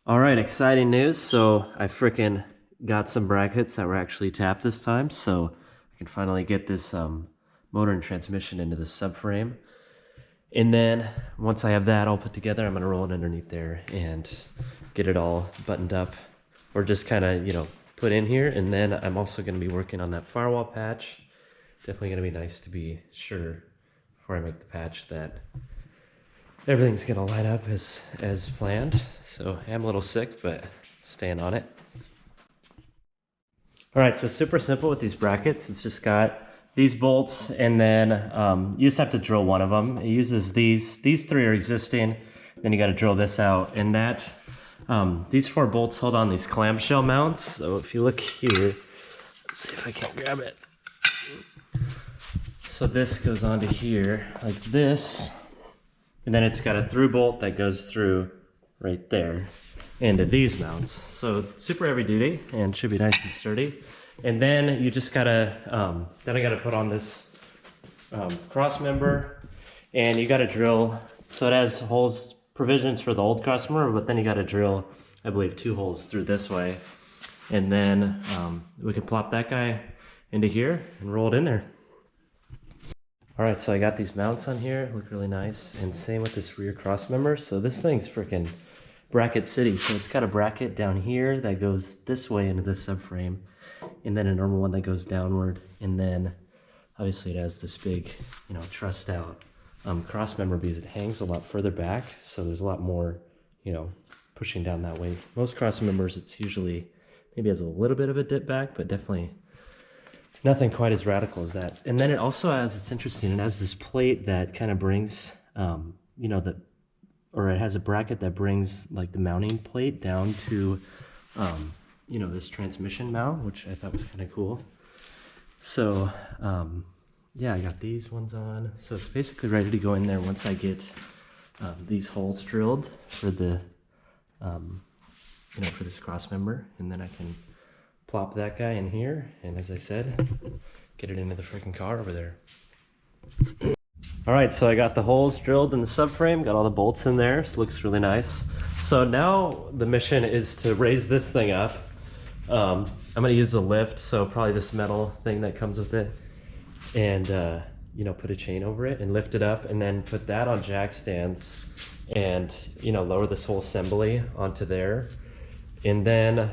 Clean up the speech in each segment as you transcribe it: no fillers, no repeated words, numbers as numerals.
Alright, exciting news. So I frickin' got some brackets that were actually tapped this time, so I can finally get this motor and transmission into the subframe. And then once I have that all put together, I'm gonna roll it underneath there and get it all buttoned up, or just kind of, you know, put in here. And then I'm also gonna be working on that firewall patch. Definitely gonna be nice to be sure before I make the patch that everything's gonna line up as planned. So I am a little sick, but staying on it. All right, so super simple with these brackets. It's just got these bolts, and then you just have to drill one of them. It uses these three are existing. Then you got to drill this out, and that these 4 bolts hold on these clamshell mounts. So if you look here, let's see if I can grab it. So this goes onto here like this. And then it's got a through bolt that goes through right there into these mounts. So super heavy duty and should be nice and sturdy. And then you just gotta, then I gotta put on this cross member, and you gotta drill. So it has holes, provisions for the old cross member, but then you gotta drill, I believe, 2 holes through this way. And then we can plop that guy into here and roll it in there. All right, so I got these mounts on here, look really nice. And same with this rear cross member. So this thing's freaking bracket city. So it's got a bracket down here that goes this way into the subframe, and then a normal one that goes downward. And then obviously it has this big, you know, trussed out cross member because it hangs a lot further back. So there's a lot more, you know, pushing down that way. Most cross members, it's usually maybe has a little bit of a dip back, but definitely nothing quite as radical as that. And then it also has, it's interesting, it has this plate that kind of brings, you know, or it has a bracket that brings like the mounting plate down to, you know, this transmission mount, which I thought was kind of cool. So, yeah, I got these ones on. So it's basically ready to go in there once I get these holes drilled for the, you know, for this cross member. And then I can plop that guy in here, and as I said, get it into the freaking car over there. All right, so I got the holes drilled in the subframe, got all the bolts in there, so it looks really nice. So now the mission is to raise this thing up. I'm gonna use the lift, so probably this metal thing that comes with it, and you know, put a chain over it and lift it up, and then put that on jack stands, and you know, lower this whole assembly onto there. And then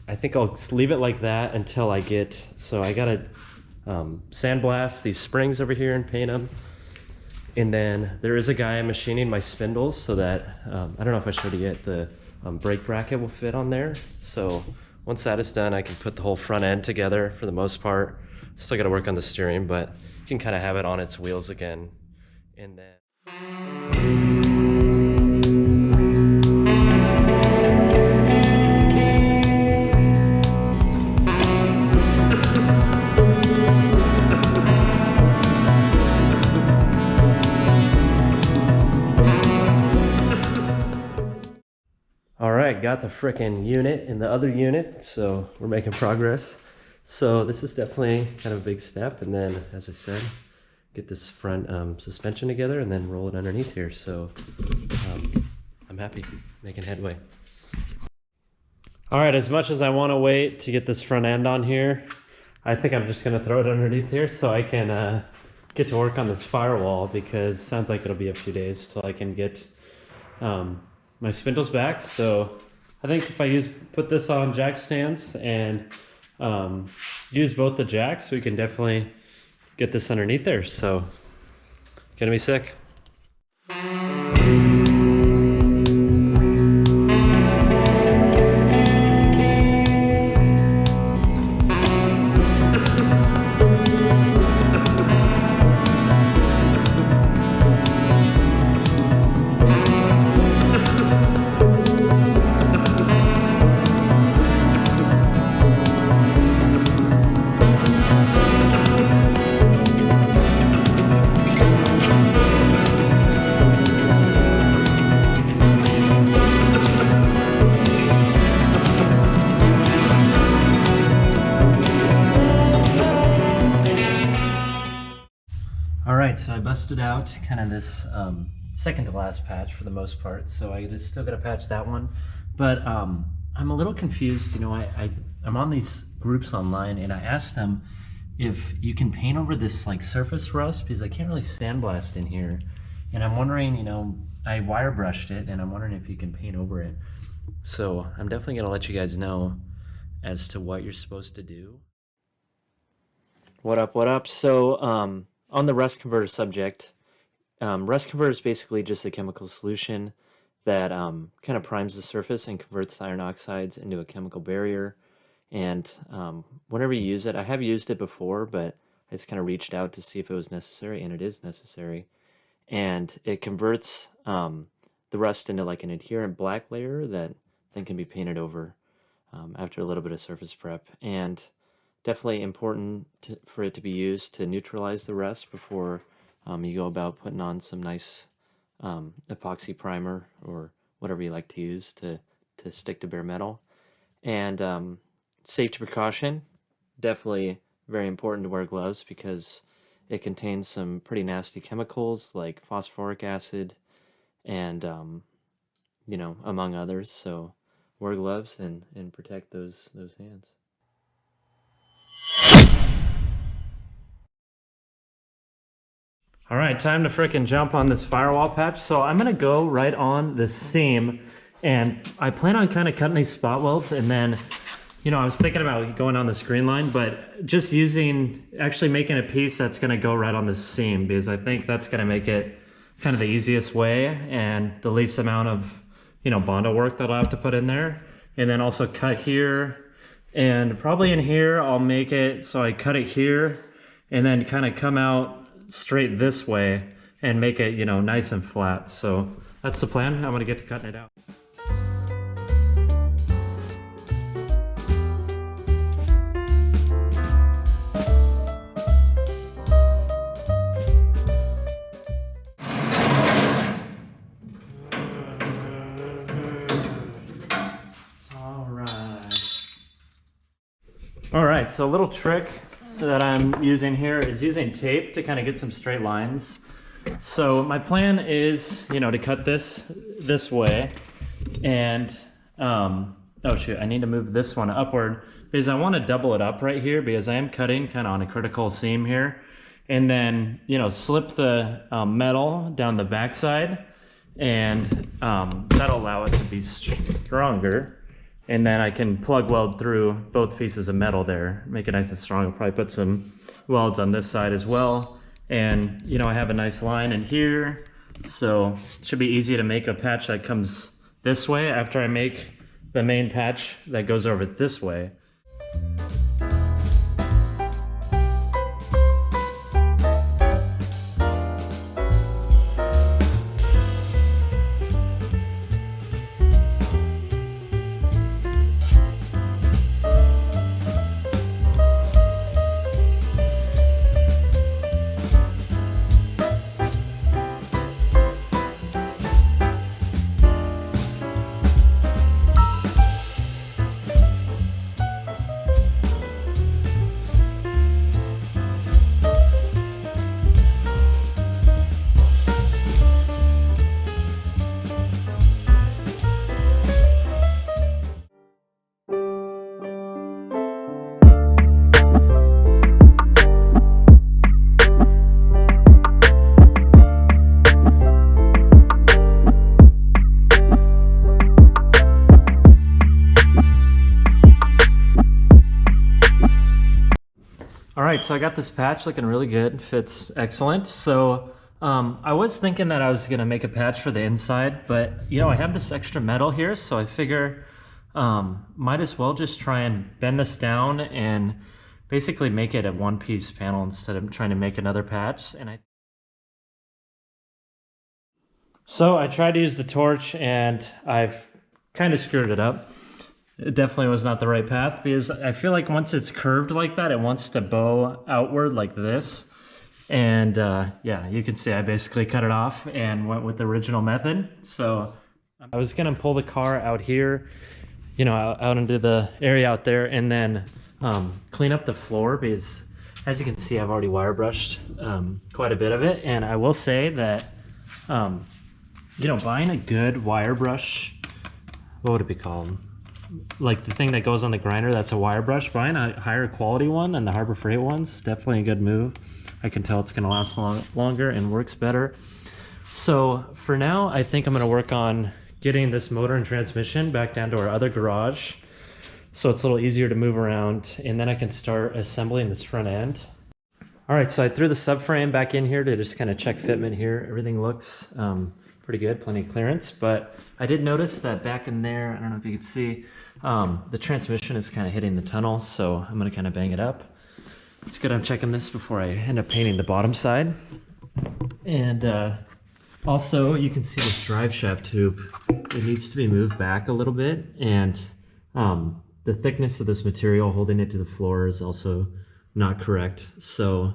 I think I'll just leave it like that until I get, so I gotta sandblast these springs over here and paint them. And then there is a guy machining my spindles so that, I don't know if I showed you yet, the brake bracket will fit on there. So once that is done, I can put the whole front end together for the most part. Still gotta work on the steering, but you can kind of have it on its wheels again. And then got the frickin' unit in the other unit, so we're making progress. So this is definitely kind of a big step, and then as I said, get this front suspension together and then roll it underneath here. So I'm happy, making headway. All right, as much as I want to wait to get this front end on here, I think I'm just gonna throw it underneath here so I can get to work on this firewall, because it sounds like it'll be a few days till I can get my spindles back. So I think if I put this on jack stands and use both the jacks, we can definitely get this underneath there. So gonna be sick. right, so I busted out kind of this second to last patch for the most part, so I just still gotta patch that one. But I'm a little confused. You know, I'm on these groups online, and I asked them if you can paint over this like surface rust, because I can't really sandblast in here. And I'm wondering, you know, I wire brushed it, and I'm wondering if you can paint over it. So I'm definitely gonna let you guys know as to what you're supposed to do. What up, what up? So on the rust converter subject, rust converter is basically just a chemical solution that kind of primes the surface and converts iron oxides into a chemical barrier. And whenever you use it, I have used it before, but I just kind of reached out to see if it was necessary, and it is necessary. And it converts the rust into like an adherent black layer that then can be painted over after a little bit of surface prep. And definitely important for it to be used to neutralize the rust before you go about putting on some nice epoxy primer or whatever you like to use to stick to bare metal. And safety precaution, definitely very important to wear gloves because it contains some pretty nasty chemicals like phosphoric acid and you know, among others. So wear gloves and protect those hands. All right, time to frickin' jump on this firewall patch. So I'm gonna go right on the seam, and I plan on kind of cutting these spot welds, and then, you know, I was thinking about going on the screen line, but just actually making a piece that's gonna go right on the seam, because I think that's gonna make it kind of the easiest way and the least amount of, you know, Bondo work that I'll have to put in there. And then also cut here, and probably in here I'll make it so I cut it here and then kind of come out straight this way and make it, you know, nice and flat. So that's the plan. I'm gonna get to cutting it out. All right, so a little trick that I'm using here is using tape to kind of get some straight lines. So my plan is, you know, to cut this way, and oh shoot, I need to move this one upward because I want to double it up right here because I am cutting kind of on a critical seam here, and then, you know, slip the metal down the backside, and that'll allow it to be stronger. And then I can plug weld through both pieces of metal there, make it nice and strong. I'll probably put some welds on this side as well. And, you know, I have a nice line in here, so it should be easy to make a patch that comes this way after I make the main patch that goes over this way. All right, so I got this patch looking really good, fits excellent. So I was thinking that I was gonna make a patch for the inside, but you know, I have this extra metal here, so I figure might as well just try and bend this down and basically make it a one-piece panel instead of trying to make another patch. So I tried to use the torch, and I've kind of screwed it up. It definitely was not the right path because I feel like once it's curved like that, it wants to bow outward like this. And yeah, you can see I basically cut it off and went with the original method. So I was gonna pull the car out here, you know, out into the area out there, and then clean up the floor because as you can see, I've already wire brushed quite a bit of it, and I will say that you know, buying a good wire brush, what would it be called? Like the thing that goes on the grinder, that's a wire brush. Buying a higher quality one than the Harbor Freight ones, definitely a good move. I can tell it's gonna last longer and works better. So for now, I think I'm gonna work on getting this motor and transmission back down to our other garage, so it's a little easier to move around, and then I can start assembling this front end. All right, so I threw the subframe back in here to just kind of check fitment here. Everything looks pretty good, plenty of clearance, but I did notice that back in there, I don't know if you can see, the transmission is kind of hitting the tunnel, so I'm gonna kind of bang it up. It's good I'm checking this before I end up painting the bottom side. And also, you can see this drive shaft tube. It needs to be moved back a little bit, and the thickness of this material holding it to the floor is also not correct. So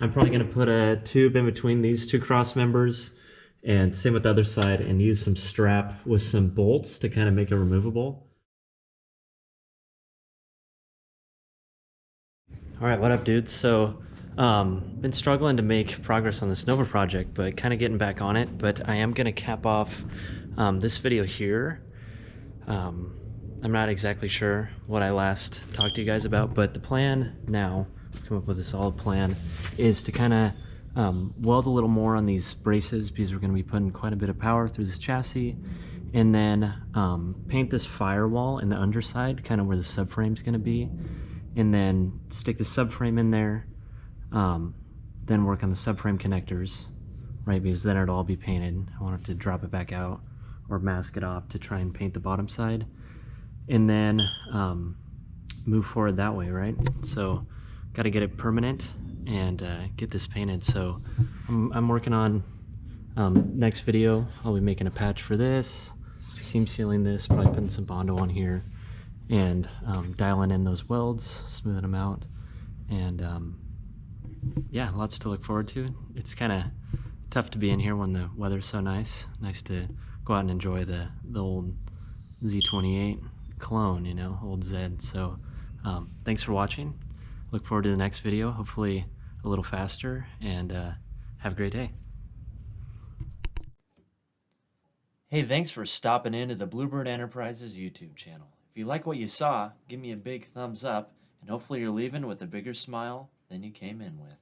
I'm probably gonna put a tube in between these two cross members, and same with the other side, and use some strap with some bolts to kind of make it removable. All right, what up, dudes? So, been struggling to make progress on this Nova project, but kind of getting back on it. But I am gonna cap off this video here. I'm not exactly sure what I last talked to you guys about, but the plan now, come up with a solid plan, is to kind of weld a little more on these braces, because we're gonna be putting quite a bit of power through this chassis, and then paint this firewall in the underside, kind of where the subframe's gonna be, and then stick the subframe in there, then work on the subframe connectors, right, because then it'll all be painted. I want it to drop it back out or mask it off to try and paint the bottom side, and then move forward that way, right? So got to get it permanent and get this painted. So I'm working on next video. I'll be making a patch for this, seam sealing this, probably putting some Bondo on here, and dialing in those welds, smoothing them out, and yeah, lots to look forward to. It's kind of tough to be in here when the weather's so nice. Nice to go out and enjoy the old Z28 clone, you know, old Z. So thanks for watching. Look forward to the next video, hopefully a little faster, and have a great day. Hey, thanks for stopping into the Bluebird Enterprises YouTube channel. If you like what you saw, give me a big thumbs up, and hopefully you're leaving with a bigger smile than you came in with.